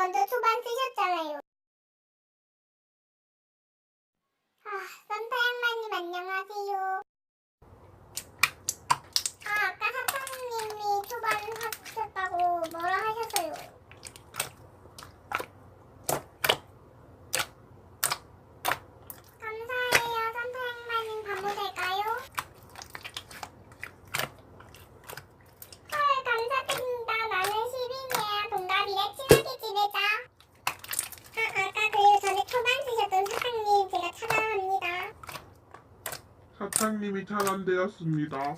먼저 초반 쓰셨잖아요. 산타 양반님 안녕하세요. 아까 사장님이 초반 하셨다고 뭐라 하셨어요? 감사해요. 산타 양반님 가면 될까요? 헐, 감사드립니다. 나는 시빈이야. 동갑이래. 친하게 지내자. 아까 그 전에 초반 쓰셨던 사장님 제가 찾아갑니다. 사장님이 차단되었습니다.